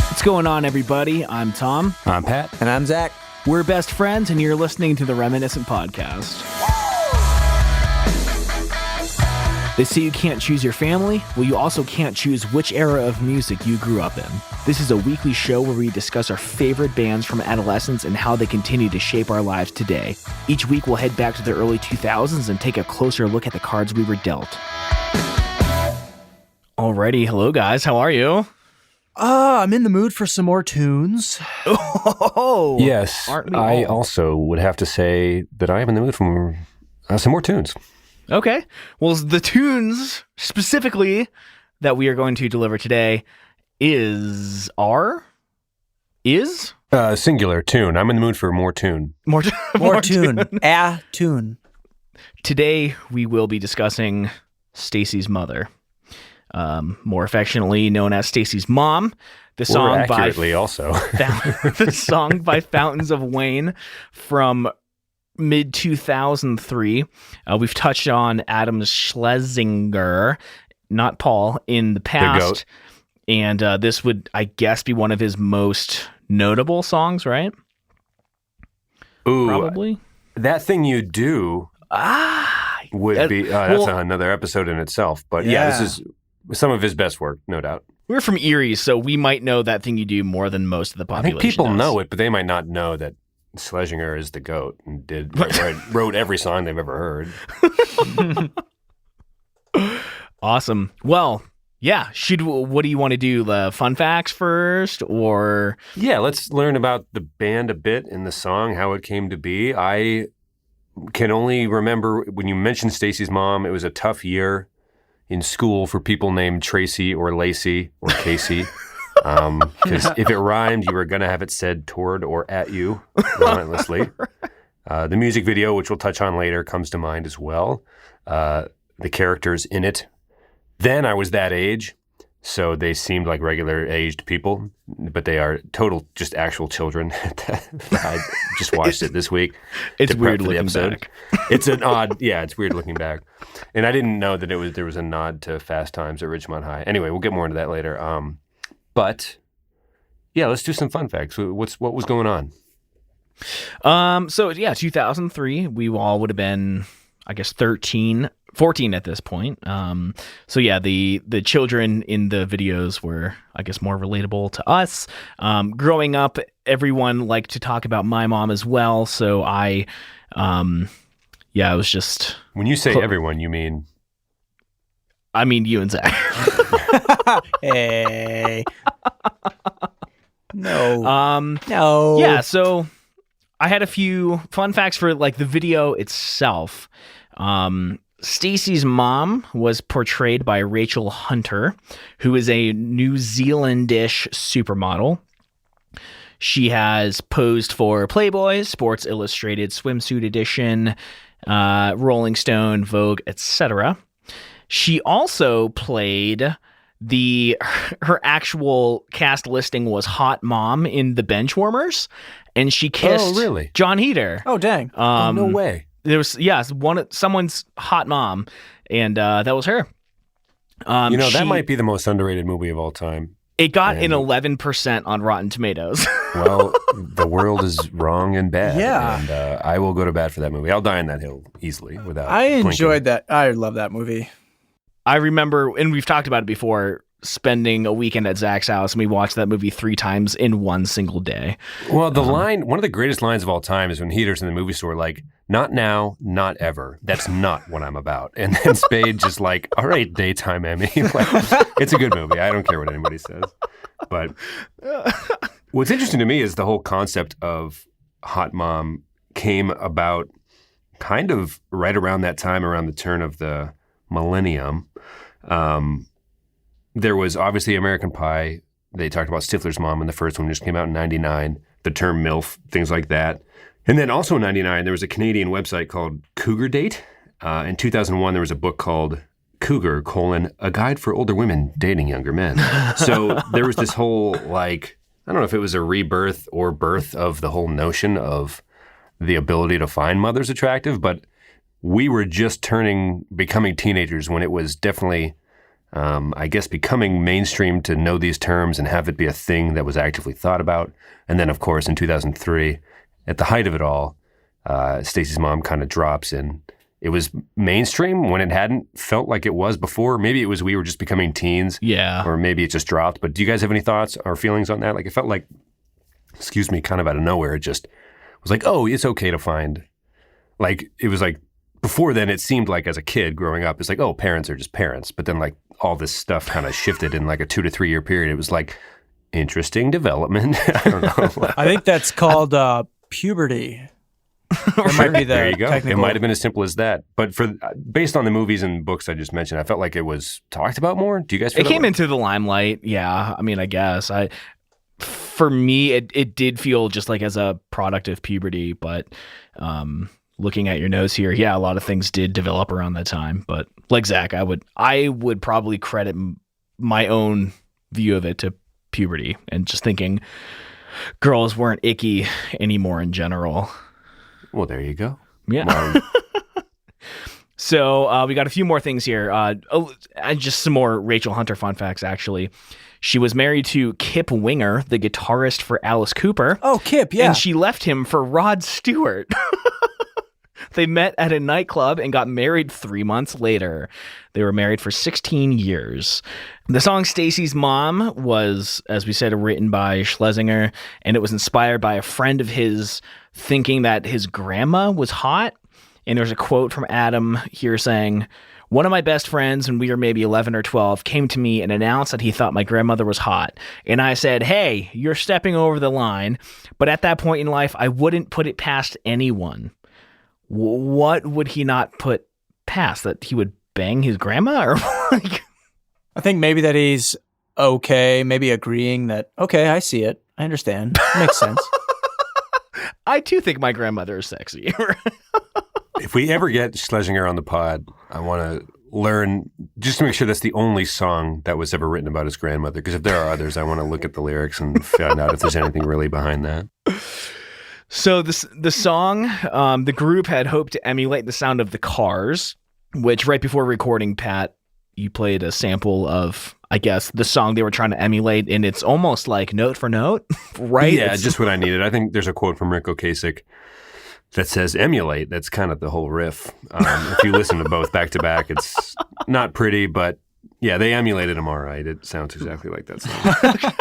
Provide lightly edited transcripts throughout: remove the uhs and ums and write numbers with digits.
What's going on, everybody? I'm Tom. I'm Pat. And I'm Zach. We're best friends, and you're listening to the Reminiscent Podcast. They say you can't choose your family. Well, you also can't choose which era of music you grew up in. This is a weekly show where we discuss our favorite bands from adolescence and how they continue to shape our lives today. Each week, we'll head back to the early 2000s and take a closer look at the cards we were dealt. Alrighty, hello guys, how are you? I'm in the mood for some more tunes. Oh, yes, I also would have to say that I am in the mood for some more tunes. Okay. Well, the tunes specifically that we are going to deliver today are singular tune. I'm in the mood for more tune. More tune. A tune. Today we will be discussing Stacy's mother. More affectionately known as Stacy's mom. The song the song by Fountains of Wayne from mid 2003. We've touched on Adam Schlesinger, not Paul, in the past. The goat. And this would, I guess, be one of his most notable songs, right? Ooh, probably. That Thing You Do would be that's another episode in itself. But yeah, this is some of his best work, no doubt. We're from Erie, so we might know That Thing You Do more than most of the population. I think people does. know it, but they might not know that Schlesinger is the goat and wrote every song they've ever heard. Awesome. Well, yeah. What do you want to do? The fun facts first, or? Yeah, let's learn about the band a bit and the song, how it came to be. I can only remember when you mentioned Stacy's mom, it was a tough year in school for people named Tracy or Lacey or Casey. Because if it rhymed, you were going to have it said toward or at you relentlessly. The music video, which we'll touch on later, comes to mind as well. The characters in it. Then I was that age, so they seemed like regular aged people, but they are total, just actual children. I just watched it this week. It's weird looking back. It's it's weird looking back. And I didn't know that there was a nod to Fast Times at Ridgemont High. Anyway, we'll get more into that later. But yeah, let's do some fun facts. What was going on? 2003, we all would have been, I guess, 14 at this point. So yeah, the children in the videos were, I guess, more relatable to us. Growing up, everyone liked to talk about my mom as well. So I was just. When you say everyone, you mean? I mean you and Zach. Hey. No. No. Yeah, so I had a few fun facts for like the video itself. Stacy's mom was portrayed by Rachel Hunter, who is a New Zealandish supermodel. She has posed for Playboy, Sports Illustrated Swimsuit Edition, Rolling Stone, Vogue, etc. She also played her actual cast listing was Hot Mom in the Benchwarmers, and she kissed John Heder. Oh, dang. No way. There was, someone's hot mom, and that was her. That might be the most underrated movie of all time. It got an 11% on Rotten Tomatoes. Well, the world is wrong and bad. Yeah. And I will go to bat for that movie. I'll die on that hill easily without enjoyed that. I love that movie. I remember, and we've talked about it before, spending a weekend at Zach's house, and we watched that movie 3 times in one single day. Well, one of the greatest lines of all time is when Heder's in the movie store, like, not now, not ever. That's not what I'm about. And then Spade just like, all right, daytime Emmy. Like, it's a good movie. I don't care what anybody says. But what's interesting to me is the whole concept of Hot Mom came about kind of right around that time, around the turn of the millennium. There was obviously American Pie. They talked about Stifler's mom in the first one, just came out in 1999. The term MILF, things like that. And then also in 1999, there was a Canadian website called Cougar Date. In 2001, there was a book called Cougar, A Guide for Older Women Dating Younger Men. So there was this whole, like, I don't know if it was a rebirth or birth of the whole notion of the ability to find mothers attractive, but we were just becoming teenagers when it was definitely, I guess, becoming mainstream to know these terms and have it be a thing that was actively thought about. And then, of course, in 2003, at the height of it all, Stacy's Mom kind of drops in. It was mainstream when it hadn't felt like it was before. Maybe it was we were just becoming teens. Yeah. Or maybe it just dropped. But do you guys have any thoughts or feelings on that? Like, it felt like, kind of out of nowhere. It just was like, oh, it's okay to find. Like, it was like, before then, it seemed like as a kid growing up, it's like, oh, parents are just parents. But then, like, all this stuff kind of shifted in like a 2 to 3 year period. It was like, interesting development. I don't know. I think that's called puberty. That might be there you go. technical. It might have been as simple as that. But based on the movies and books I just mentioned, I felt like it was talked about more. Do you guys feel It came into the limelight. Yeah. I mean, I guess. For me, it did feel just like as a product of puberty. But looking at your notes here, yeah, a lot of things did develop around that time. But like Zach, I would probably credit my own view of it to puberty and just thinking girls weren't icky anymore in general. Well, there you go. Yeah. So we got a few more things here. Just some more Rachel Hunter fun facts, actually. She was married to Kip Winger, the guitarist for Alice Cooper. Oh, Kip, yeah. And she left him for Rod Stewart. They met at a nightclub and got married 3 months later. They were married for 16 years. The song Stacy's Mom was, as we said, written by Schlesinger, and it was inspired by a friend of his thinking that his grandma was hot. And there's a quote from Adam here saying, "One of my best friends, when we were maybe 11 or 12, came to me and announced that he thought my grandmother was hot. And I said, hey, you're stepping over the line. But at that point in life, I wouldn't put it past anyone." What would he not put past? That he would bang his grandma? Or like... I think maybe that he's okay, maybe agreeing that, okay, I see it. I understand. Makes sense. I too think my grandmother is sexy. If we ever get Schlesinger on the pod, I want to learn, just to make sure that's the only song that was ever written about his grandmother. Because if there are others, I want to look at the lyrics and find out if there's anything really behind that. So the song, the group had hoped to emulate the sound of the Cars, which right before recording, Pat, you played a sample of, I guess, the song they were trying to emulate, and it's almost like note for note, right? Yeah, just what I needed. I think there's a quote from Rick Ocasek that says emulate. That's kind of the whole riff. If you listen to both back to back, it's not pretty, but yeah, they emulated them all right. It sounds exactly like that song.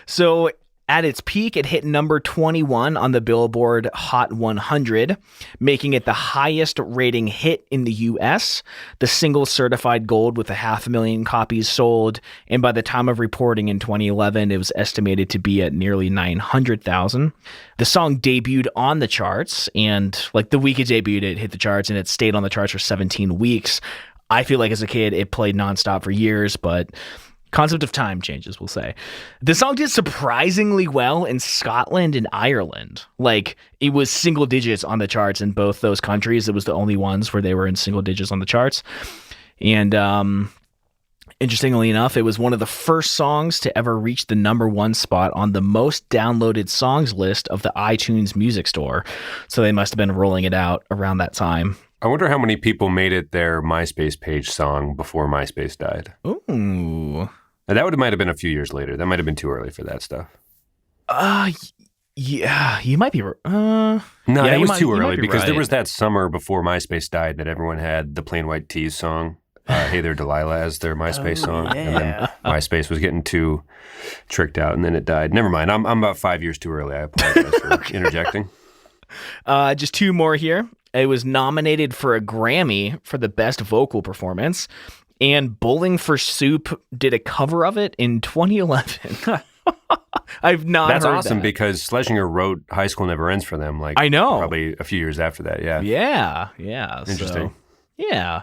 So at its peak, it hit number 21 on the Billboard Hot 100, making it the highest rating hit in the U.S. The single certified gold with 500,000 copies sold, and by the time of reporting in 2011, it was estimated to be at nearly 900,000. The song debuted on the charts, and like the week it debuted, it hit the charts, and it stayed on the charts for 17 weeks. I feel like as a kid, it played nonstop for years, but concept of time changes, we'll say. The song did surprisingly well in Scotland and Ireland. Like, it was single digits on the charts in both those countries. It was the only ones where they were in single digits on the charts. And interestingly enough, it was one of the first songs to ever reach the number 1 spot on the most downloaded songs list of the iTunes Music Store. So they must have been rolling it out around that time. I wonder how many people made it their MySpace page song before MySpace died. Ooh. And that might have been a few years later. That might have been too early for that stuff. Yeah, you might be. No, it was too early because there right. was that summer before MySpace died that everyone had the Plain White T's song, "Hey There Delilah," as their MySpace song, yeah. and then MySpace was getting too tricked out, and then it died. Never mind. I'm about 5 years too early. I apologize for interjecting. Just 2 more here. It was nominated for a Grammy for the best vocal performance, and Bowling for Soup did a cover of it in 2011. I've not That's heard awesome that. because Schlesinger wrote High School Never Ends for them. Like, I know. Probably a few years after that. Yeah. Yeah. Interesting. So,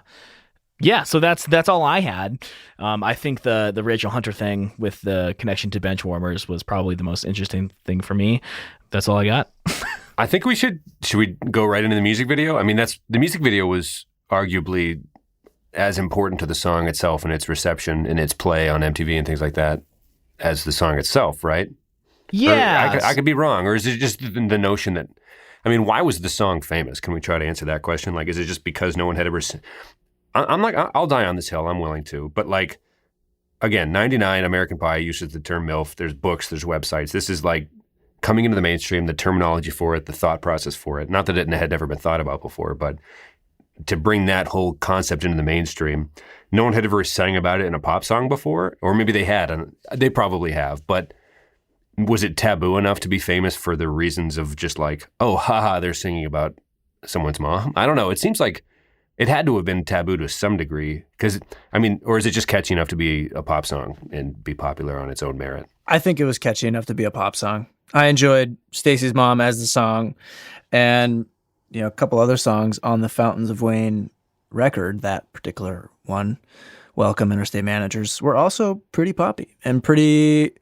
yeah. So that's all I had. I think the Rachel Hunter thing with the connection to Benchwarmers was probably the most interesting thing for me. That's all I got. I think should we go right into the music video? I mean, the music video was arguably as important to the song itself and its reception and its play on MTV and things like that as the song itself, right? Yeah. I could be wrong. Or is it just the notion that I mean, why was the song famous? Can we try to answer that question? Like, is it just because no one had ever I'm like, I'll die on this hill. I'm willing to. But like, again, 99 American Pie uses the term MILF. There's books, there's websites. This is like coming into the mainstream, the terminology for it, the thought process for it. Not that it had never been thought about before, but to bring that whole concept into the mainstream. No one had ever sang about it in a pop song before, or maybe they had, and they probably have, but was it taboo enough to be famous for the reasons of just like, oh, haha, they're singing about someone's mom? I don't know. It seems like it had to have been taboo to some degree, because, I mean, or is it just catchy enough to be a pop song and be popular on its own merit? I think it was catchy enough to be a pop song. I enjoyed Stacy's Mom as the song, and a couple other songs on the Fountains of Wayne record. That particular one, Welcome Interstate Managers, were also pretty poppy and pretty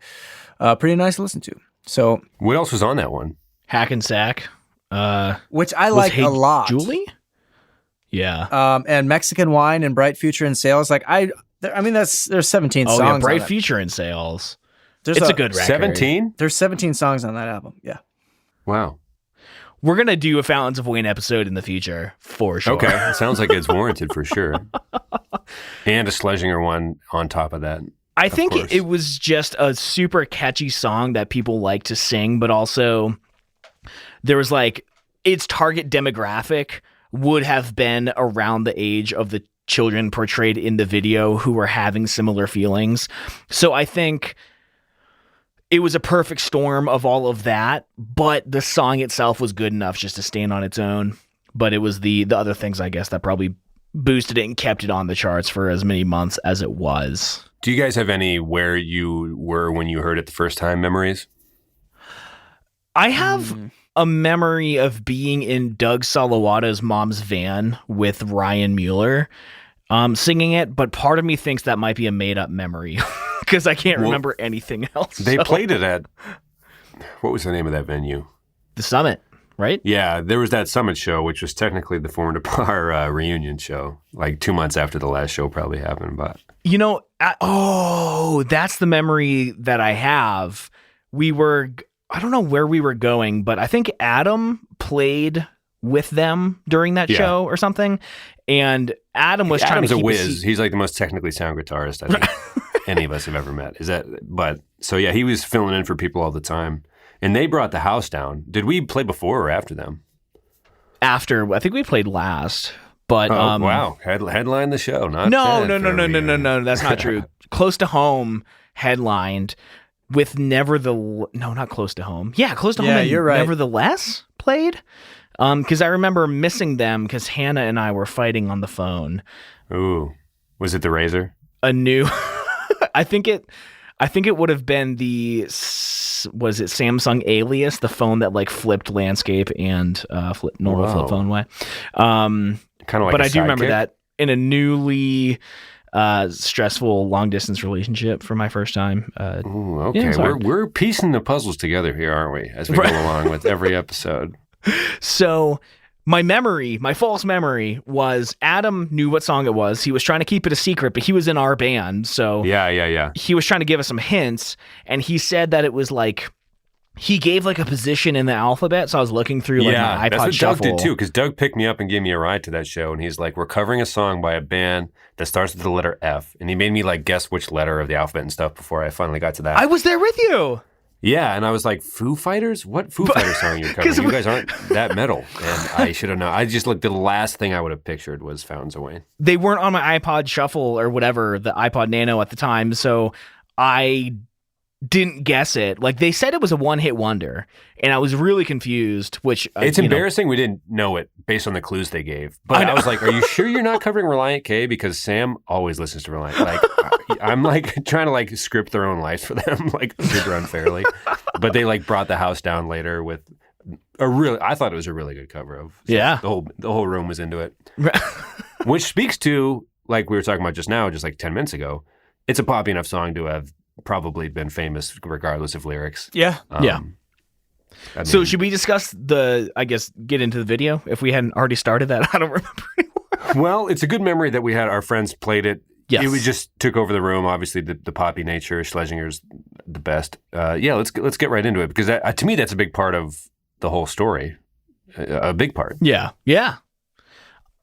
nice to listen to. So, what else was on that one? Hackensack, which I like Hey a lot. Julie, yeah, and Mexican Wine and Bright Future in Sales. Like there's 17 songs. Oh yeah, on Bright that. Future in Sales. There's It's a good record. 17? There's 17 songs on that album. Yeah. Wow. We're going to do a Fountains of Wayne episode in the future, for sure. Okay. It sounds like it's warranted for sure. And a Schlesinger one on top of that. I think course. it was just a super catchy song that people like to sing, but also there was like its target demographic would have been around the age of the children portrayed in the video who were having similar feelings. So I think it was a perfect storm of all of that, but the song itself was good enough just to stand on its own. But it was the other things, I guess, that probably boosted it and kept it on the charts for as many months as it was. Do you guys have any where you were when you heard it the first time memories? I have a memory of being in Doug Salawato's mom's van with Ryan Mueller singing it, but part of me thinks that might be a made-up memory because I can't remember anything else. They played it at, what was the name of that venue? The Summit, right? Yeah, there was that Summit show, which was technically the Foreign to Par reunion show, like 2 months after the last show probably happened. But that's the memory that I have. I don't know where we were going, but I think Adam played with them during that show or something. And Adam was trying to keep a whiz. He's like the most technically sound guitarist I think any of us have ever met. He was filling in for people all the time. And they brought the house down. Did we play before or after them? After. I think we played last. But wow. Headline the show. No. That's not true. Close to Home headlined with not Close to Home. Yeah, Close to Home. You're right. Nevertheless played. Because I remember missing them because Hannah and I were fighting on the phone. Ooh, was it the Razor? A new, I think it would have been was it Samsung Alias, the phone that like flipped landscape and flip phone way. Kind of like, but I do sidekick? remember that in a newly stressful long distance relationship for my first time. Ooh, okay, we're piecing the puzzles together here, aren't we? As we go along with every episode. So my false memory was Adam knew what song it was. He was trying to keep it a secret, but he was in our band. So yeah. He was trying to give us some hints, and he said that it was like, he gave like a position in the alphabet. So I was looking through my iPod that's what Shuffle. Doug did too, because Doug picked me up and gave me a ride to that show, and he's like, we're covering a song by a band that starts with the letter F, and he made me like guess which letter of the alphabet and stuff before I finally got to that. I was there with you. Yeah, and I was like, Foo Fighters? What Foo Fighters song are you covering? You guys aren't that metal. And I should have known. I just looked, the last thing I would have pictured was Fountains of Wayne. They weren't on my iPod Shuffle or whatever, the iPod Nano at the time, so I didn't guess it. Like, they said it was a one-hit wonder, and I was really confused, which... it's embarrassing we didn't know it based on the clues they gave. But I was like, are you sure you're not covering Reliant K? Because Sam always listens to Reliant. Like, I'm like trying to like script their own lives for them, like super unfairly. But they like brought the house down later with I thought it was a really good cover of... Yeah. The whole room was into it. Which speaks to, like we were talking about just now, just like 10 minutes ago, it's a poppy enough song to have probably been famous regardless of lyrics. Yeah. So should we discuss get into the video if we hadn't already started that? I don't remember anymore. Well, it's a good memory that we had. Our friends played it. Yes. It just took over the room. Obviously, the poppy nature, Schlesinger's the best. Let's get right into it because to me, that's a big part of the whole story. a big part. Yeah.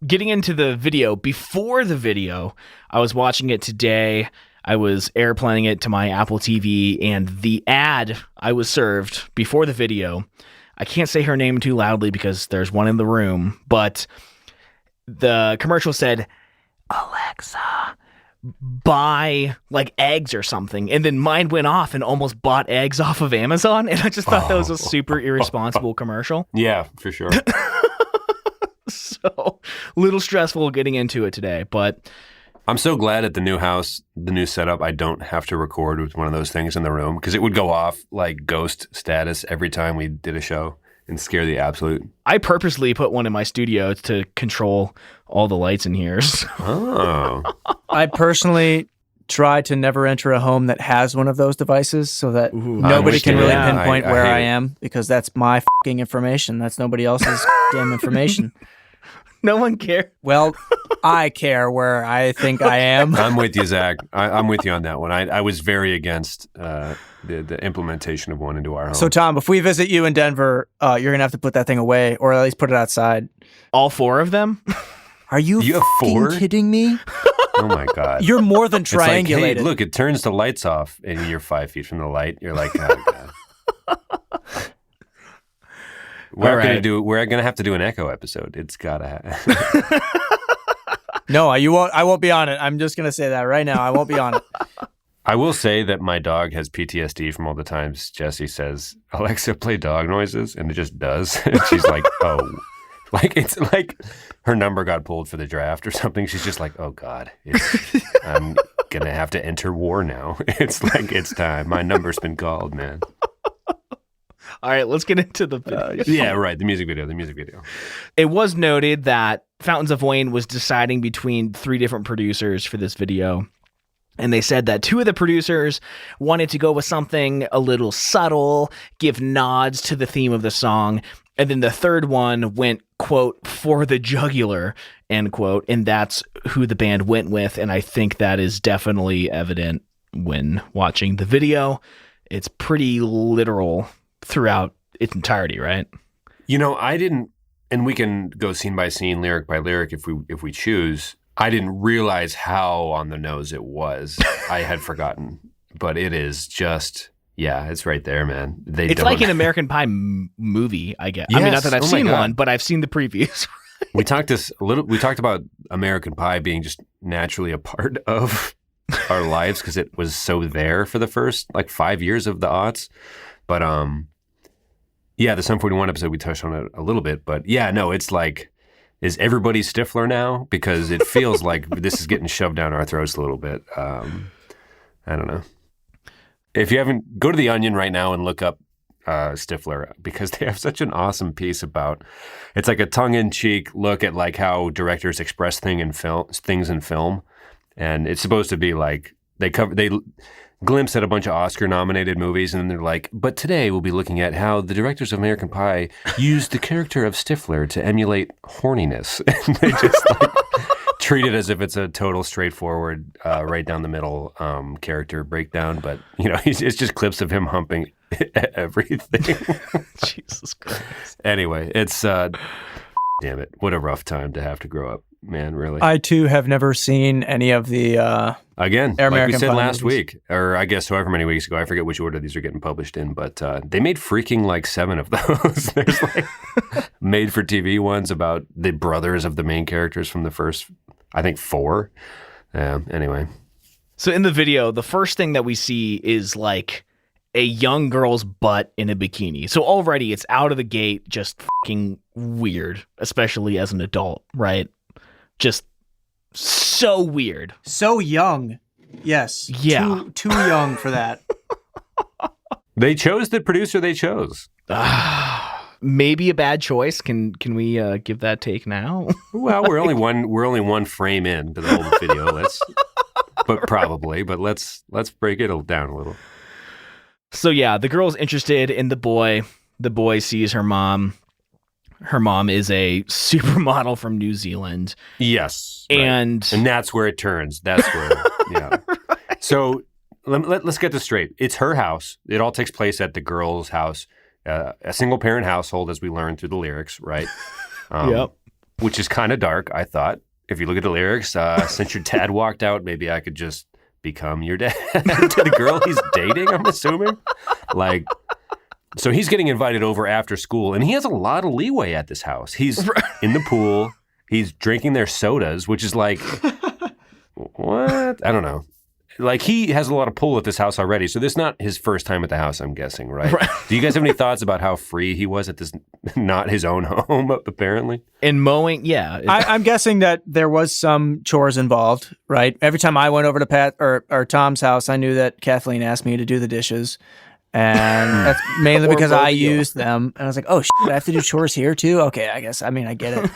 Getting into the video, before the video, I was watching it today. I was airplaying it to my Apple TV, and the ad I was served before the video, I can't say her name too loudly because there's one in the room, but the commercial said, Alexa, buy like eggs or something. And then mine went off and almost bought eggs off of Amazon. And I just thought that was a super irresponsible commercial. Yeah, for sure. So a little stressful getting into it today, but I'm so glad at the new house, the new setup, I don't have to record with one of those things in the room because it would go off like ghost status every time we did a show and scare the absolute. I purposely put one in my studio to control all the lights in here. So. Oh. I personally try to never enter a home that has one of those devices so that nobody can really pinpoint where I am because that's my fucking information. That's nobody else's damn information. No one cares. Well, I care where I think I am. I'm with you, Zach. I'm with you on that one. I was very against the implementation of one into our home. So, Tom, if we visit you in Denver, you're going to have to put that thing away or at least put it outside. All 4 of them? Are you have 4? Kidding me? Oh, my God. You're more than It's like, triangulated. hey, look, it turns the lights off and you're 5 feet from the light. You're like, oh, God. We're gonna have to do an Echo episode. It's gotta happen. No, you won't. I won't be on it. I'm just gonna say that right now. I won't be on it. I will say that my dog has PTSD from all the times Jesse says, Alexa, play dog noises, and it just does. And she's like, oh, like it's like her number got pulled for the draft or something. She's just like, oh God, I'm gonna have to enter war now. It's like it's time. My number's been called, man. All right, let's get into the video. Yeah, right. The music video. It was noted that Fountains of Wayne was deciding between 3 different producers for this video. And they said that 2 of the producers wanted to go with something a little subtle, give nods to the theme of the song. And then the third one went, quote, for the jugular, end quote. And that's who the band went with. And I think that is definitely evident when watching the video. It's pretty literal throughout its entirety, right? You know, I didn't, and we can go scene by scene, lyric by lyric if we choose. I didn't realize how on the nose it was. I had forgotten, but it is just, yeah, it's right there, man. It's like an American Pie movie, I guess. Yes. I mean, not that I've seen one, but I've seen the previews. We talked about American Pie being just naturally a part of our lives because it was so there for the first like 5 years of the aughts. But yeah, the Sum 41 episode, we touched on it a little bit. But yeah, no, it's like, is everybody Stifler now? Because it feels like this is getting shoved down our throats a little bit. I don't know. If you haven't, go to The Onion right now and look up Stifler because they have such an awesome piece about, it's like a tongue-in-cheek look at like how directors express things in film. And it's supposed to be like, they glimpse at a bunch of Oscar-nominated movies, and then they're like, but today we'll be looking at how the directors of American Pie used the character of Stifler to emulate horniness. And they just like treat it as if it's a total straightforward, right down the middle character breakdown. But, you know, it's just clips of him humping everything. Jesus Christ. Anyway, it's, damn it, what a rough time to have to grow up, man, really. I, too, have never seen any of the... Again, like we said last movies. week, or I guess however many weeks ago, I forget which order these are getting published in, but they made freaking like 7 of those. There's like made-for-TV ones about the brothers of the main characters from the first, I think, 4. Anyway. So in the video, the first thing that we see is like a young girl's butt in a bikini. So already it's out of the gate just fucking weird, especially as an adult, right? Just so weird. So young. Yes. Yeah. Too young for that. They chose the producer they chose. Maybe a bad choice. Can we give that take now? Well, we're only one frame in to the whole video. Let's break it down a little. So yeah, the girl's interested in the boy. The boy sees her mom. Her mom is a supermodel from New Zealand. Yes. And that's where it turns. That's where, yeah. Right. So let's get this straight. It's her house. It all takes place at the girl's house. a single parent household, as we learned through the lyrics, right? Yep. Which is kind of dark, I thought. If you look at the lyrics, since your dad walked out, maybe I could just become your dad to the girl he's dating, I'm assuming. Like, so he's getting invited over after school, and he has a lot of leeway at this house. He's in the pool. He's drinking their sodas, which is like, what? I don't know. Like, he has a lot of pull at this house already, so this is not his first time at the house, I'm guessing, right? Do you guys have any thoughts about how free he was at this, not his own home, apparently? In mowing, yeah. I'm guessing that there was some chores involved, right? Every time I went over to Pat or Tom's house, I knew that Kathleen asked me to do the dishes. And that's mainly because I used them. And I was like, oh, shit, I have to do chores here too? Okay, I get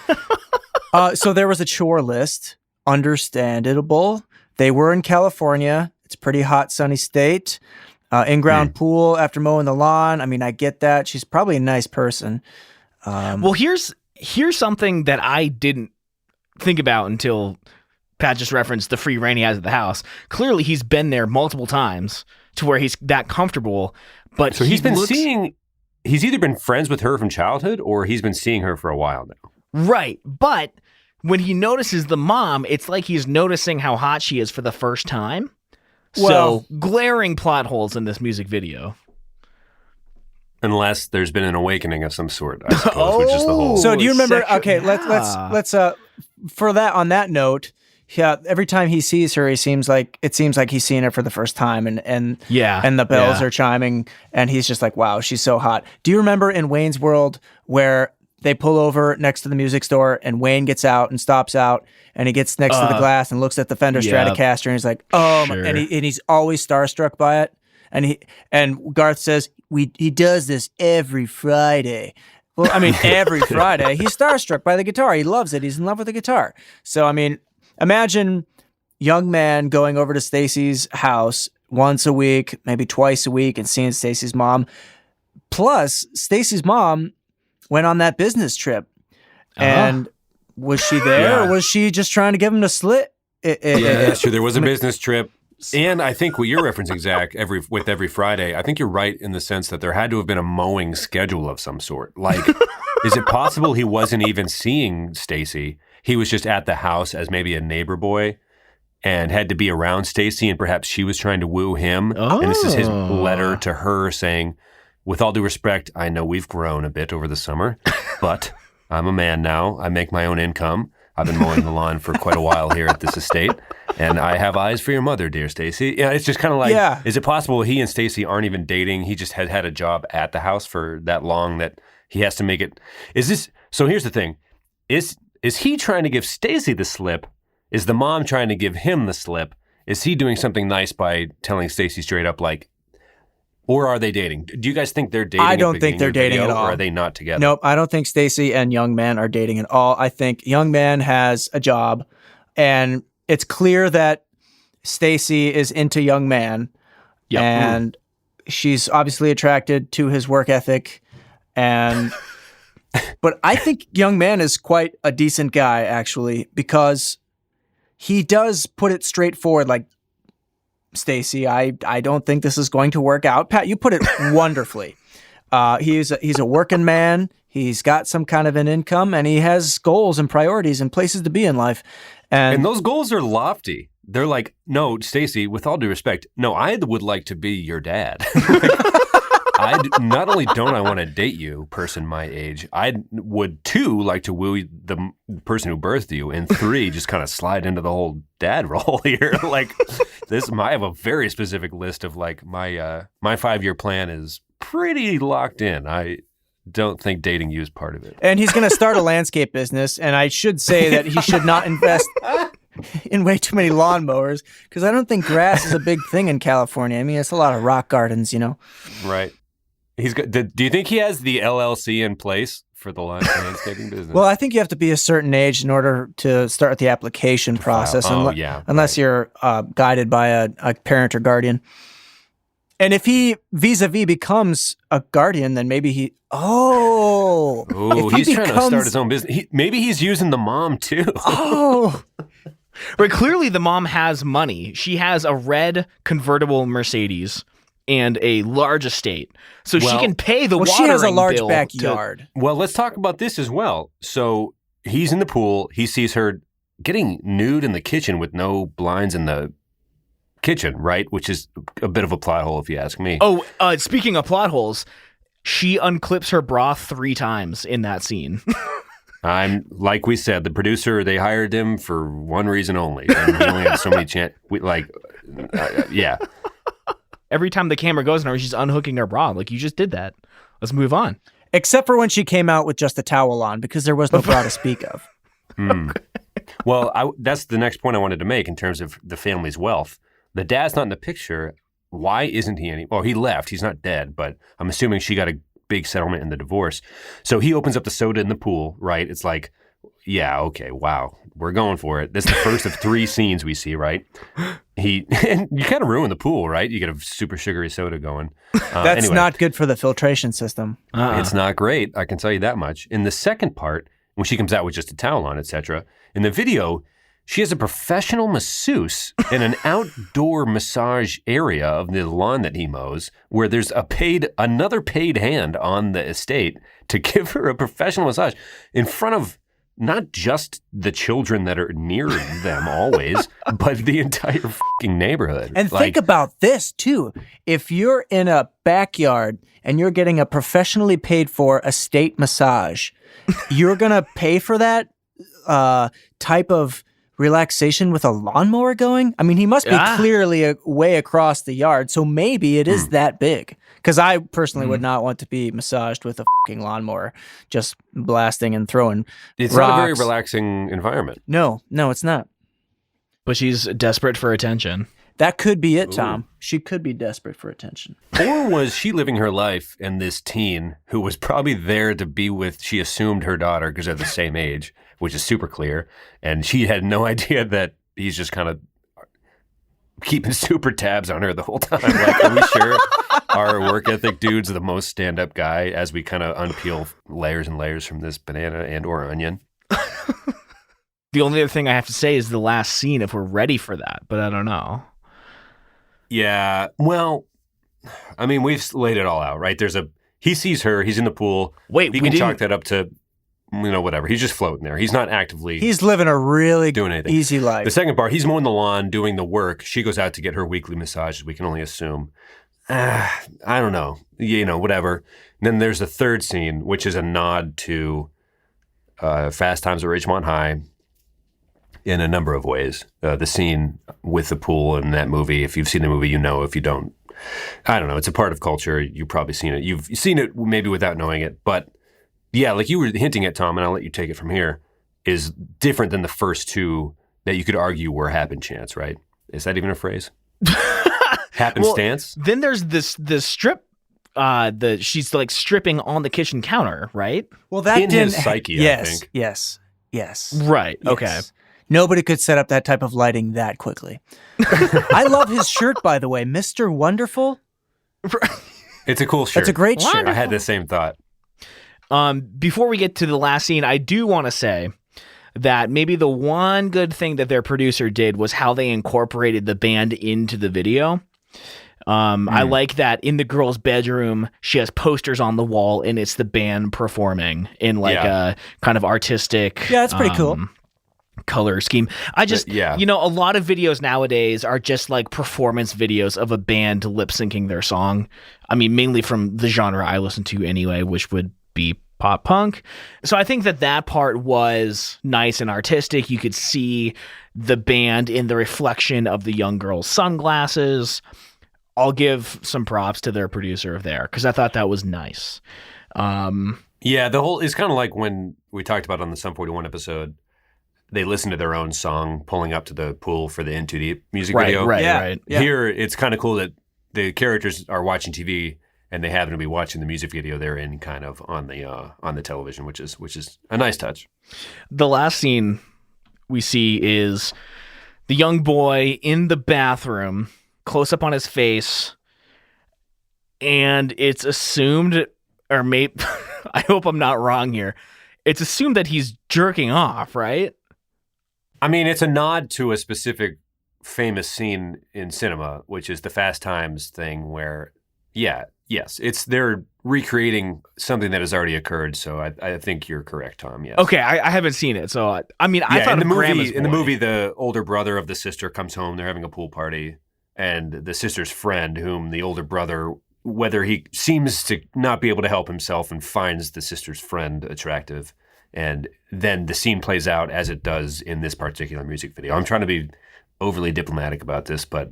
it. So there was a chore list. Understandable. They were in California. It's a pretty hot, sunny state. In-ground pool after mowing the lawn. I mean, I get that. She's probably a nice person. Well, here's something that I didn't think about until Pat just referenced the free reign he has at the house. Clearly, he's been there multiple times to where he's that comfortable. But so he's either been friends with her from childhood or he's been seeing her for a while now. Right. But when he notices the mom, it's like he's noticing how hot she is for the first time. Well, so glaring plot holes in this music video. Unless there's been an awakening of some sort, I suppose, which is the whole. So do you remember? Sexual, Okay, let's for that on that note. Yeah, every time he sees her, it seems like he's seeing her for the first time, and the bells are chiming, and he's just like, wow, she's so hot. Do you remember in Wayne's World where they pull over next to the music store and Wayne gets out and stops out and he gets next to the glass and looks at the Fender Stratocaster and he's like, oh, sure. and he's always starstruck by it. And Garth says, he does this every Friday. Well, I mean, every Friday he's starstruck by the guitar. He loves it. He's in love with the guitar. So, I mean, imagine young man going over to Stacy's house once a week, maybe twice a week, and seeing Stacy's mom. Plus, Stacy's mom went on that business trip. And was she there or was she just trying to give him the slit? That's true. There was a business trip. And I think what you're referencing, Zach, with every Friday, I think you're right in the sense that there had to have been a mowing schedule of some sort. Like, is it possible he wasn't even seeing Stacy? He was just at the house as maybe a neighbor boy and had to be around Stacy, and perhaps she was trying to woo him. And this is his letter to her saying, with all due respect, I know we've grown a bit over the summer, but I'm a man now. I make my own income. I've been mowing the lawn for quite a while here at this estate, and I have eyes for your mother, dear Stacy. Yeah, it's just kind of like, is it possible he and Stacy aren't even dating? He just had a job at the house for that long that he has to make it. So here's the thing. Is he trying to give Stacy the slip? Is the mom trying to give him the slip? Is he doing something nice by telling Stacy straight up, like, or are they dating? Do you guys think they're dating? I don't think they're dating at all. Or are they not together? Nope. I don't think Stacy and young man are dating at all. I think young man has a job, and it's clear that Stacy is into young man, and she's obviously attracted to his work ethic. And but I think young man is quite a decent guy, actually, because he does put it straightforward, like, Stacy, I don't think this is going to work out. Pat, you put it wonderfully. He's a working man. He's got some kind of an income, and he has goals and priorities and places to be in life. And those goals are lofty. They're like, no, Stacy, with all due respect, no, I would like to be your dad. Not only don't I want to date you, person my age, I would, too, like to woo the person who birthed you, and 3, just kind of slide into the whole dad role here. Like, I have a very specific list of, like, my 5-year plan is pretty locked in. I don't think dating you is part of it. And he's going to start a landscape business, and I should say that he should not invest in way too many lawnmowers, because I don't think grass is a big thing in California. I mean, it's a lot of rock gardens, you know? Right. Do you think he has the LLC in place for the landscaping business? Well, I think you have to be a certain age in order to start the application process. Unless you're guided by a parent or guardian. And if he vis-a-vis becomes a guardian, then maybe he's trying to start his own business. Maybe he's using the mom too. But clearly the mom has money. She has a red convertible Mercedes. and a large estate. So she can pay the watering she has a large bill backyard. Well, let's talk about this as well. So he's in the pool. He sees her getting nude in the kitchen with no blinds in the kitchen, right? Which is a bit of a plot hole, if you ask me. Oh, speaking of plot holes, she unclips her bra 3 times in that scene. I'm like we said, the producer, they hired him for one reason only. And he only had so many yeah. Every time the camera goes on her, she's unhooking her bra. Like, you just did that. Let's move on. Except for when she came out with just a towel on, because there was no bra to speak of. Well, that's the next point I wanted to make in terms of the family's wealth. The dad's not in the picture. Why isn't he Well, he left. He's not dead, but I'm assuming she got a big settlement in the divorce. So he opens up the soda in the pool, right? It's like, yeah, okay, wow, we're going for it. This is the first of 3 scenes we see, right? And you kind of ruin the pool, right? You get a super sugary soda going. That's anyway, not good for the filtration system. It's not great, I can tell you that much. In the second part, when she comes out with just a towel on, etc., in the video, she has a professional masseuse in an outdoor massage area of the lawn that he mows, where there's another paid hand on the estate to give her a professional massage in front of not just the children that are near them always, but the entire fucking neighborhood. And think about this, too. If you're in a backyard and you're getting a professionally paid for estate massage, you're going to pay for that type of relaxation with a lawnmower going? I mean, he must be clearly way across the yard, so maybe it is that big. Because I personally would not want to be massaged with a fucking lawnmower, just blasting and throwing It's rocks. not a very relaxing environment. No, it's not. But she's desperate for attention. That could be it, Tom. She could be desperate for attention. Or was she living her life and this teen who was probably there to be with, she assumed her daughter because they're the same age, which is super clear. And she had no idea that he's just kind of keeping super tabs on her the whole time. Like, are we sure our work ethic dude's the most stand-up guy as we kind of unpeel layers and layers from this banana and or onion? The only other thing I have to say is the last scene, if we're ready for that, but I don't know. Yeah, well, I mean, we've laid it all out, right? He sees her, he's in the pool. Wait, he can chalk that up to, whatever. He's just floating there. He's not actively He's living a really doing anything. Easy life. The second part, he's mowing the lawn, doing the work. She goes out to get her weekly massages, we can only assume. I don't know. Whatever. And then there's the third scene, which is a nod to Fast Times at Ridgemont High in a number of ways. The scene with the pool in that movie, if you've seen the movie, you know. If you don't, I don't know. It's a part of culture. You've probably seen it. You've seen it maybe without knowing it. But yeah, like you were hinting at, Tom, and I'll let you take it from here, is different than the first 2 that you could argue were happen chance, right? Is that even a phrase? Happenstance? Well, then there's this strip. She's like stripping on the kitchen counter, right? Well, that in his psyche, I think. Yes. Right. Yes. Okay. Nobody could set up that type of lighting that quickly. I love his shirt, by the way. Mr. Wonderful. It's a cool shirt. It's a great shirt. I had the same thought. Before we get to the last scene, I do want to say that maybe the one good thing that their producer did was how they incorporated the band into the video. I like that in the girl's bedroom, she has posters on the wall and it's the band performing in a kind of artistic. Yeah, it's pretty cool. Color scheme. I just, a lot of videos nowadays are just like performance videos of a band lip syncing their song. I mean, mainly from the genre I listen to anyway, which would be pop punk. So I think that part was nice and artistic. You could see the band in the reflection of the young girl's sunglasses. I'll give some props to their producer there because I thought that was nice. It's kind of like when we talked about on the Sum 41 episode, they listen to their own song pulling up to the pool for the In Too Deep music video. Right. Yeah. Here, it's kind of cool that the characters are watching TV and they happen to be watching the music video they're in kind of on the television, which is a nice touch. The last scene we see is the young boy in the bathroom, close up on his face, and it's assumed, or maybe, I hope I'm not wrong here, it's assumed that he's jerking off, right? I mean, it's a nod to a specific famous scene in cinema, which is the Fast Times thing where Yes. They're recreating something that has already occurred. So I think you're correct, Tom. Yes. Okay, I haven't seen it, so I thought in the movie, the older brother of the sister comes home. They're having a pool party, and the sister's friend, whom the older brother, whether he seems to not be able to help himself, and finds the sister's friend attractive, and then the scene plays out as it does in this particular music video. I'm trying to be overly diplomatic about this, but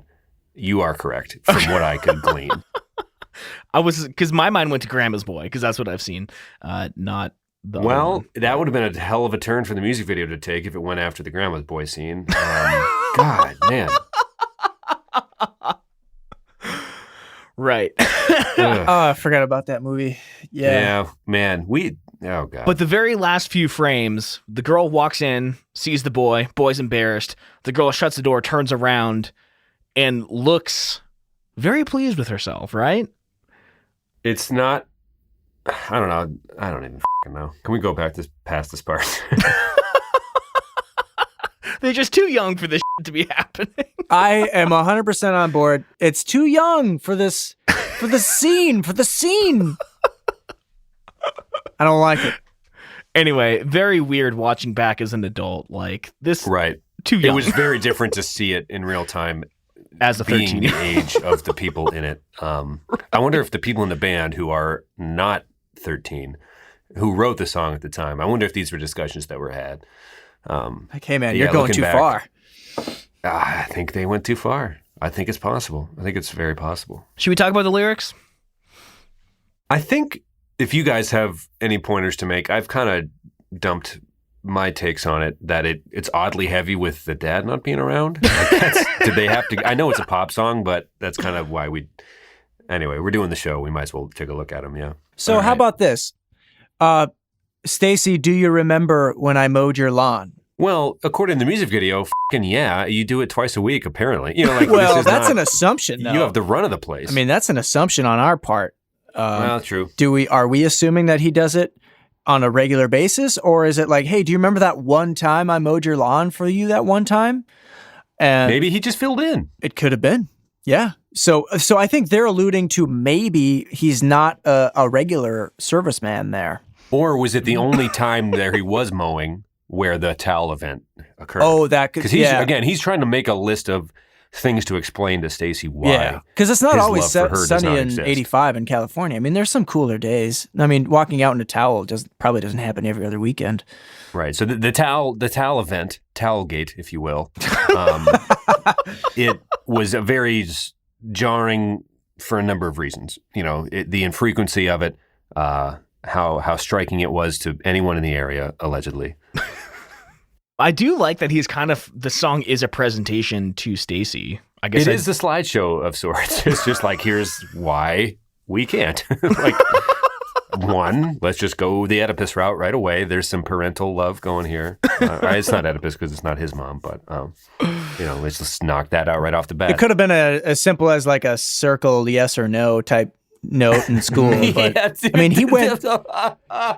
you are correct from what I could glean. Because my mind went to Grandma's Boy, because that's what I've seen, not the other Well, one. that would have been a hell of a turn for the music video to take if it went after the Grandma's Boy scene. God, man. Right. Oh, I forgot about that movie. Yeah. Man. Oh, God. But the very last few frames, the girl walks in, sees the boy's embarrassed. The girl shuts the door, turns around, and looks very pleased with herself, right? It's not, I don't know. I don't even know. Can we go past this part? They're just too young for this to be happening. I am 100% on board. It's too young for the scene. I don't like it. Anyway, very weird watching back as an adult. Like this, Right. Too young. It was very different to see it in real time as a being 13. the age of the people in it. I wonder if the people in the band who are not 13, who wrote the song at the time, I wonder if these were discussions that were had. Like, hey, man, you're going too far. I think they went too far. I think it's possible. I think it's very possible. Should we talk about the lyrics? I think if you guys have any pointers to make, I've kind of dumped my takes on it, that it's oddly heavy with the dad not being around. Did they have to? I know it's a pop song, but that's kind of why anyway, we're doing the show. We might as well take a look at them, yeah. So how about this? Stacy, do you remember when I mowed your lawn? Well, according to the music video, yeah, you do it twice a week, apparently. Like, well, that's an assumption, though. You have the run of the place. I mean, that's an assumption on our part. Well, true. Are we assuming that he does it on a regular basis, or is it like, hey, do you remember that one time I mowed your lawn for you that one time? And maybe he just filled in. It could have been. Yeah. So I think they're alluding to maybe he's not a regular serviceman there. Or was it the only time there he was mowing where the towel event occurred? Oh, that could, because he's trying to make a list of things to explain to Stacy why. Yeah, because it's not always sunny in 85 in California. I mean, there's some cooler days. I mean, walking out in a towel probably doesn't happen every other weekend. Right. So the towel event, Towelgate, if you will, it was a very jarring for a number of reasons. The infrequency of it, how striking it was to anyone in the area, allegedly. I do like that he's the song is a presentation to Stacy. I guess it is the slideshow of sorts. It's just like, here's why we can't. Like, one, let's just go the Oedipus route right away. There's some parental love going here. It's not Oedipus because it's not his mom, but let's just knock that out right off the bat. It could have been as simple as like a circle yes or no type note in school, but yeah, I mean, he went a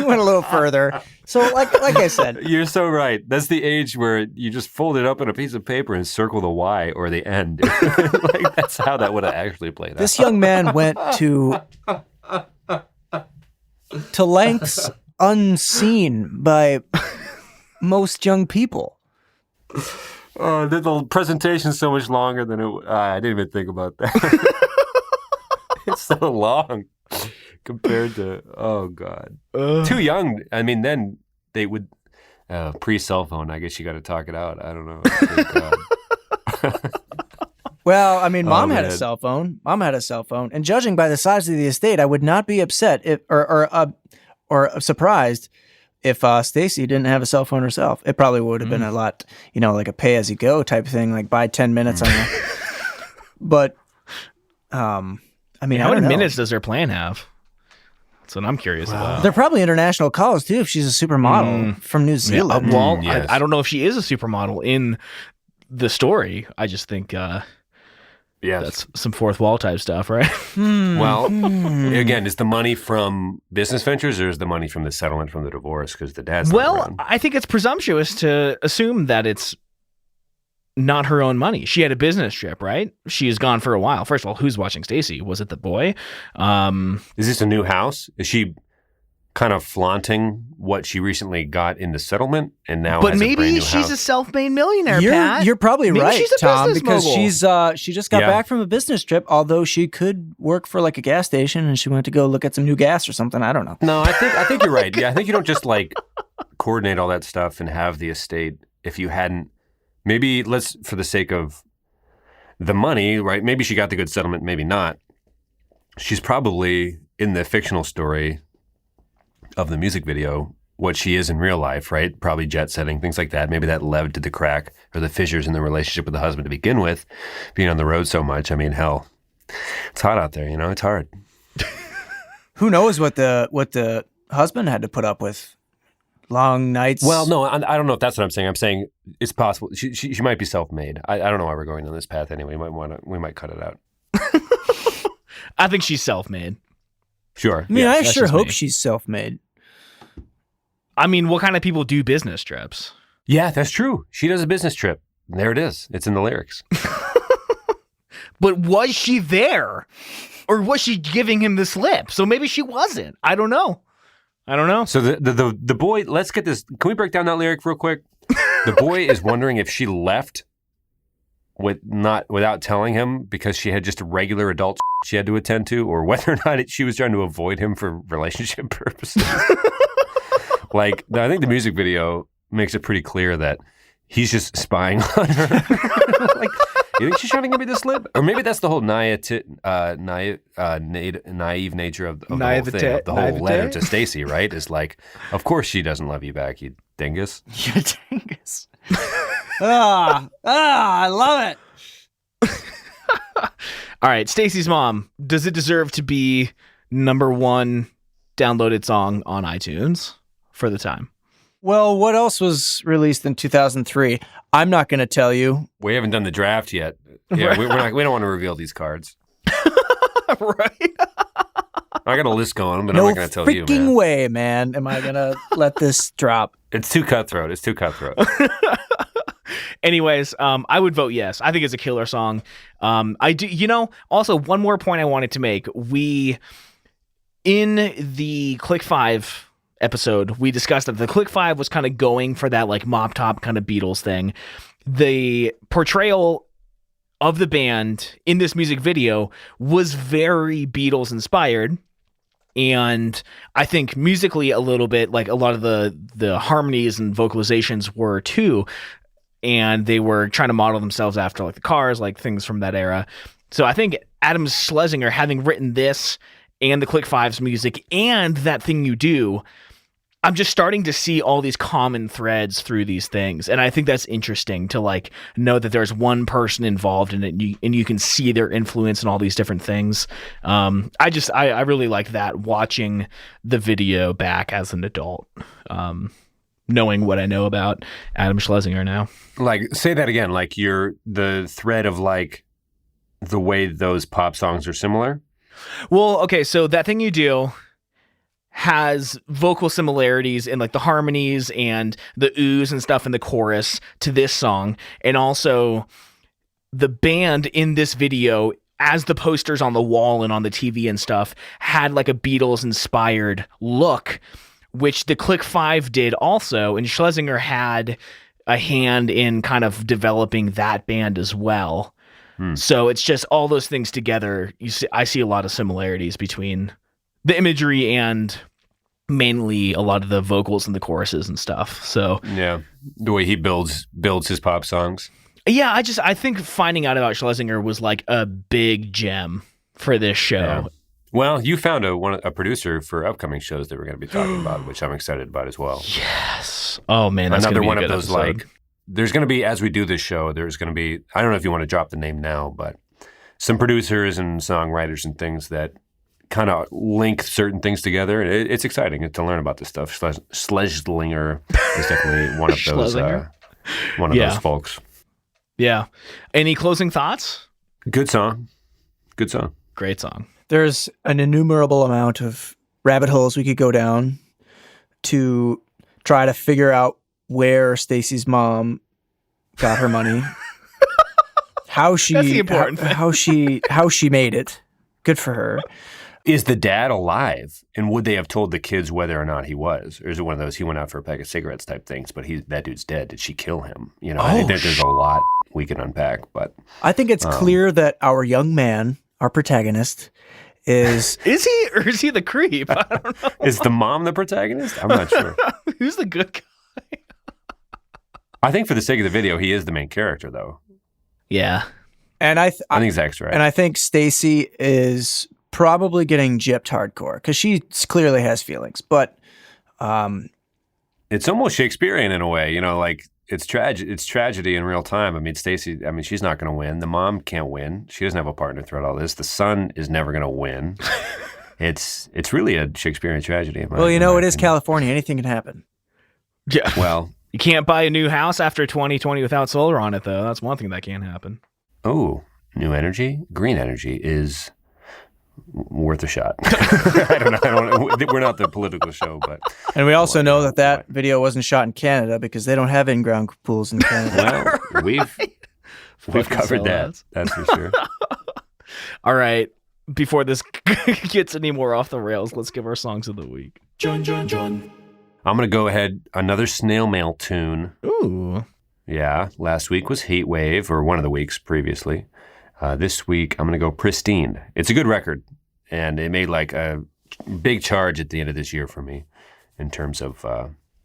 little further. So like I said, you're so right. That's the age where you just fold it up in a piece of paper and circle the Y or the end. Like, that's how that would have actually played out. This young man went to lengths unseen by most young people. Oh, the presentation's so much longer than it. I didn't even think about that. It's so long compared to, oh, God. Too young. I mean, then they would, pre-cell phone, I guess you got to talk it out. I don't know. Well, I mean, Mom had a cell phone. And judging by the size of the estate, I would not be upset or surprised if Stacy didn't have a cell phone herself. It probably would have been a lot, like a pay-as-you-go type thing, like buy 10 minutes on the... But, I mean, how I don't many know. minutes does their plan have? That's what I'm curious about. They're probably international calls, too, if she's a supermodel from New Zealand. Well, yes. I don't know if she is a supermodel in the story. I just think that's some fourth wall type stuff, right? Well, again, is the money from business ventures or is the money from the settlement from the divorce? Because the dad's not around. I think it's presumptuous to assume that it's not her own money. She had a business trip, right? She is gone for a while. First of all, who's watching Stacy? Was it the boy? Is this a new house? Is she kind of flaunting what she recently got in the settlement and now But has a brand maybe new she's house? a self-made millionaire, Pat. You're probably Maybe right, she's a Tom, business because mogul. she just got back from a business trip, although she could work for like a gas station and she went to go look at some new gas or something. I don't know. No, I think you're right. Yeah, I think you don't just like coordinate all that stuff and have the estate if you hadn't. Maybe let's, for the sake of the money, right? Maybe she got the good settlement, maybe not. She's probably in the fictional story of the music video what she is in real life, right? Probably jet setting, things like that. Maybe that led to the crack or the fissures in the relationship with the husband to begin with, being on the road so much. I mean, hell, it's hot out there, it's hard. Who knows what the husband had to put up with? Long nights. Well, no, I don't know if that's what I'm saying. I'm saying it's possible. She might be self-made. I don't know why we're going on this path anyway. We might cut it out. I think she's self-made. Sure. I mean, yeah. I that's sure just hope me. she's self-made. I mean, what kind of people do business trips? Yeah, that's true. She does a business trip. There it is. It's in the lyrics. But was she there? Or was she giving him the slip? So maybe she wasn't. I don't know. So the boy, let's get this. Can we break down that lyric real quick? The boy is wondering if she left without telling him because she had just a regular adult she had to attend to, or whether or not she was trying to avoid him for relationship purposes. Like, I think the music video makes it pretty clear that he's just spying on her. Like, you think she's trying to give me the slip? Or maybe that's the whole naive nature of the whole thing. Of the whole letter to Stacy, right? Is like, of course she doesn't love you back, you dingus. You dingus. I love it. All right, Stacy's Mom. Does it deserve to be #1 downloaded song on iTunes for the time? Well, what else was released in 2003? I'm not going to tell you. We haven't done the draft yet. Yeah, we don't want to reveal these cards. Right? I got a list going, but No I'm not going to tell you, freaking man. way, man. Am I going to let this drop? It's too cutthroat. Anyways, I would vote yes. I think it's a killer song. I do. Also, one more point I wanted to make. In the Click 5 episode, we discussed that the Click 5 was kind of going for that like mop top kind of Beatles thing. The portrayal of the band in this music video was very Beatles inspired. And I think musically a little bit, like a lot of the harmonies and vocalizations were too. And they were trying to model themselves after like the Cars, like things from that era. So I think Adam Schlesinger, having written this and the Click 5's music and That Thing You Do, I'm just starting to see all these common threads through these things. And I think that's interesting to like know that there's one person involved in it and you can see their influence in all these different things. I really like that, watching the video back as an adult, knowing what I know about Adam Schlesinger now. Like, say that again. Like, the thread of like the way those pop songs are similar. Well, okay, so That Thing You Do has vocal similarities in like the harmonies and the oohs and stuff in the chorus to this song. And also the band in this video, as the posters on the wall and on the TV and stuff, had like a Beatles inspired look, which the Click 5 did also. And Schlesinger had a hand in kind of developing that band as well. So it's just all those things together. I see a lot of similarities between the imagery and mainly a lot of the vocals and the choruses and stuff. So yeah, the way he builds his pop songs. Yeah, I think finding out about Schlesinger was like a big gem for this show. Yeah. Well, you found a producer for upcoming shows that we're going to be talking about, which I'm excited about as well. Yes. Oh man, that's another gonna be one a of good those episode. like. There's going to be, as we do this show, there's going to be, I don't know if you want to drop the name now, but some producers and songwriters and things that kind of link certain things together. It's exciting to learn about this stuff. Schlesinger is definitely one of those those folks. Yeah. Any closing thoughts? Good song. Great song. There's an innumerable amount of rabbit holes we could go down to try to figure out where Stacy's mom got her money how she That's the important thing. how she made it. Good for her. Is the dad alive? And would they have told the kids whether or not he was? Or is it one of those he went out for a pack of cigarettes type things, but that dude's dead? Did she kill him? You know, I think that there's a lot we can unpack. But I think it's clear that our young man, our protagonist, is he or is he the creep? I don't know. Is the mom the protagonist? I'm not sure. Who's the good guy? I think for the sake of the video, he is the main character, though. Yeah. And I think Zach's right. And I think Stacy is probably getting gypped hardcore because she clearly has feelings, but it's almost Shakespearean in a way, you know, like it's tragedy in real time. I mean, Stacy, she's not going to win. The mom can't win. She doesn't have a partner throughout all this. The son is never going to win. It's really a Shakespearean tragedy. It is California. Anything can happen. Yeah. Well, you can't buy a new house after 2020 without solar on it, though. That's one thing that can't happen. Oh, new energy, green energy is worth a shot. I don't know. We're not the political show, but and we also know that video wasn't shot in Canada because they don't have in-ground pools in Canada. Well, we've covered that. That's for sure. All right. Before this gets any more off the rails, let's give our songs of the week. John. I'm going to go ahead. Another Snail Mail tune. Ooh. Yeah. Last week was Heat Wave, or one of the weeks previously. This week, I'm going to go Pristine. It's a good record, and it made like a big charge at the end of this year for me in terms of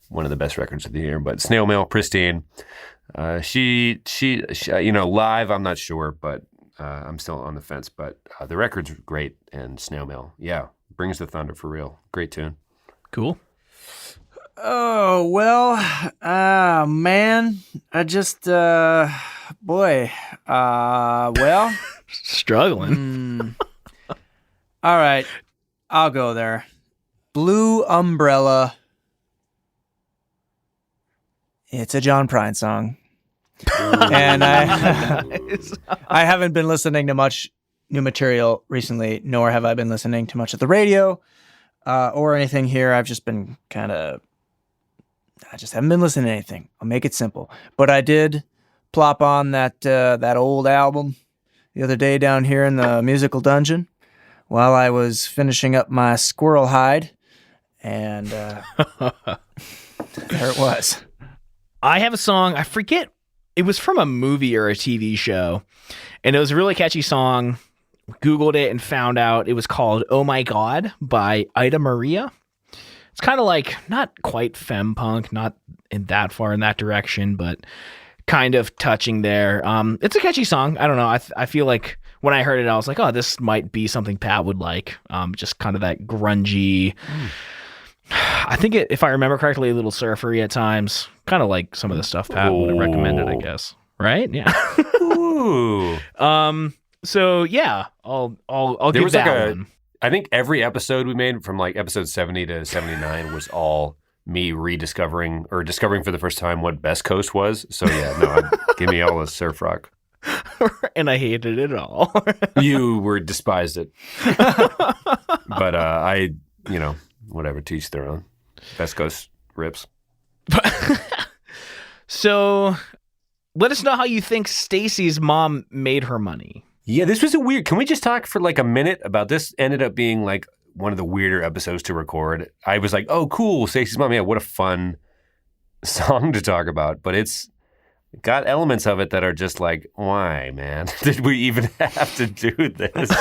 one of the best records of the year. But Snail Mail, Pristine. She, live, I'm not sure, but I'm still on the fence. But the record's great, and Snail Mail, yeah, brings the thunder for real. Great tune. Cool. Oh, well, man, I just, struggling. All right, I'll go there. Blue Umbrella. It's a John Prine song. And I haven't been listening to much new material recently, nor have I been listening to much of the radio or anything here. I've just been I just haven't been listening to anything. I'll make it simple. But I did plop on that old album the other day down here in the musical dungeon while I was finishing up my squirrel hide. And there it was. I have a song. I forget. It was from a movie or a TV show. And it was a really catchy song. Googled it and found out it was called Oh My God by Ida Maria. It's kind of like, not quite femme punk, not in that far in that direction, but kind of touching there. It's a catchy song. I don't know. I feel like when I heard it, I was like, oh, this might be something Pat would like. Just kind of that grungy. I think if I remember correctly, a little surfery at times. Kind of like some of the stuff Pat would have recommended, I guess. Right? Yeah. Ooh. So yeah, I'll give that one. I think every episode we made from like episode 70 to 79 was all me rediscovering or discovering for the first time what Best Coast was. So yeah, no, give me all the surf rock. And I hated it all. You despised it. But whatever, to each their own. Best Coast rips. So let us know how you think Stacy's mom made her money. Yeah, this was can we just talk for like a minute about this? Ended up being like one of the weirder episodes to record. I was like, oh, cool, Stacy's mom. Yeah, what a fun song to talk about. But it's got elements of it that are just like, why, man? Did we even have to do this?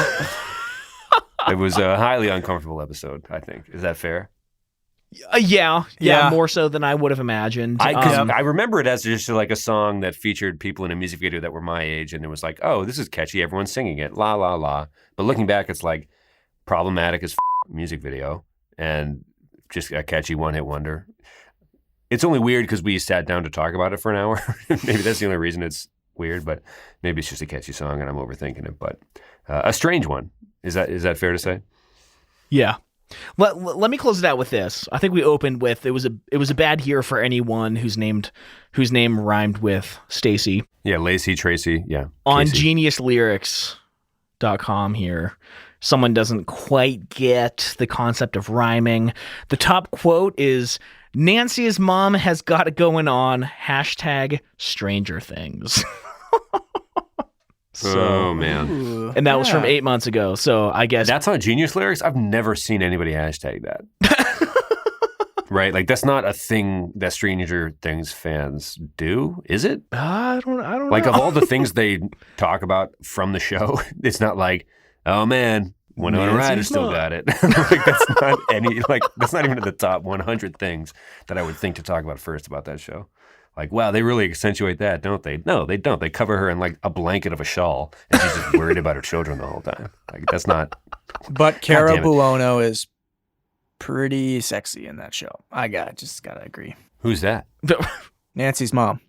It was a highly uncomfortable episode, I think. Is that fair? Yeah, more so than I would have imagined. I remember it as just like a song that featured people in a music video that were my age, and it was like, oh, this is catchy, everyone's singing it, la, la, la. But looking back, it's like problematic as music video, and just a catchy one-hit wonder. It's only weird because we sat down to talk about it for an hour. Maybe that's the only reason it's weird, but maybe it's just a catchy song and I'm overthinking it. But a strange one. Is that fair to say? Yeah. Let me close it out with this. I think we opened with it was a bad year for anyone whose name rhymed with Stacy. Yeah, Lacey, Tracy, yeah. On Casey. geniuslyrics.com here. Someone doesn't quite get the concept of rhyming. The top quote is, Nancy's mom has got it going on. # Stranger Things. Oh, man. Ooh, And that was from yeah. 8 months ago. So I guess That's on Genius Lyrics? I've never seen anybody hashtag that. Right? Like, that's not a thing that Stranger Things fans do, is it? I don't know. Like, of all the things they talk about from the show, it's not like, oh, man, Winona Nancy's Ryder still mom. got it. Like, that's not even in the top 100 things that I would think to talk about first about that show. Like, wow, they really accentuate that, don't they? No, they don't. They cover her in like a blanket of a shawl, and she's just worried about her children the whole time. Like, that's not. But Cara damn it. Buono is pretty sexy in that show. I gotta agree. Who's that? Nancy's mom,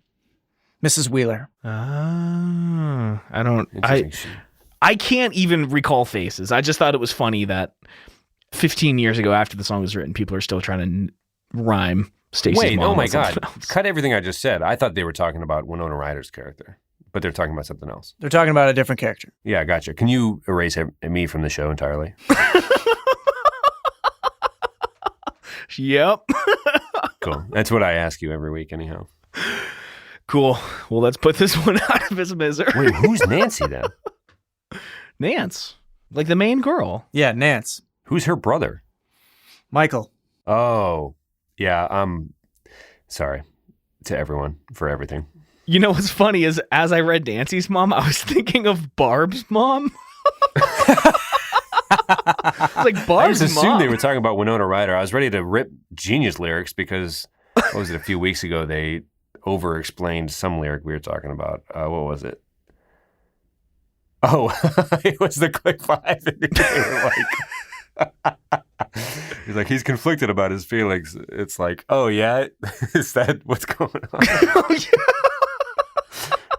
Mrs. Wheeler. I don't. Interesting. I can't even recall faces. I just thought it was funny that 15 years ago, after the song was written, people are still trying to rhyme Stacy's Wait, mom. oh my with something God. else. Cut everything I just said. I thought they were talking about Winona Ryder's character, but they're talking about something else. They're talking about a different character. Yeah, gotcha. Can you erase me from the show entirely? Yep. Cool. That's what I ask you every week, anyhow. Cool. Well, let's put this one out of his misery. Wait, who's Nancy then? Nance, like the main girl. Yeah, Nance. Who's her brother? Michael. Oh, yeah. I'm sorry to everyone for everything. You know what's funny is as I read Nancy's mom, I was thinking of Barb's mom. It's like I Barb's just assumed mom. they were talking about Winona Ryder. I was ready to rip Genius Lyrics because, what was it, a few weeks ago, they over-explained some lyric we were talking about. What was it? Oh, it was the Click 5. And they were like, he's like, he's conflicted about his feelings. It's like, oh, yeah? Is that what's going on? Oh, yeah.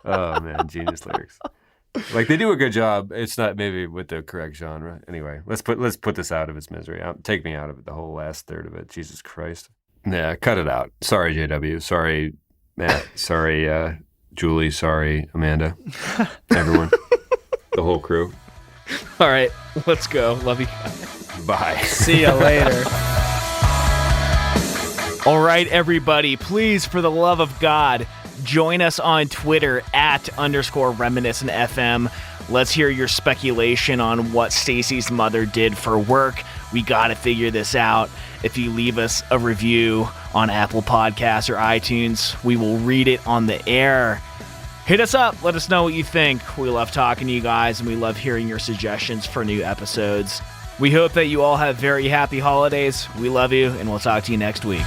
Oh, man, Genius Lyrics. Like, they do a good job. It's not maybe with the correct genre. Anyway, let's put this out of its misery. Take me out of it, the whole last third of it. Jesus Christ. Yeah, cut it out. Sorry, JW. Sorry, Matt. Sorry, Julie. Sorry, Amanda. Everyone. The whole crew. All right, let's go. Love you guys. Bye. See ya later. All right, everybody, please, for the love of God, join us on Twitter @_reminiscentfm. Let's hear your speculation on what Stacy's mother did for work. We got to figure this out. If you leave us a review on Apple Podcasts or iTunes, we will read it on the air. Hit us up. Let us know what you think. We love talking to you guys, and we love hearing your suggestions for new episodes. We hope that you all have very happy holidays. We love you, and we'll talk to you next week.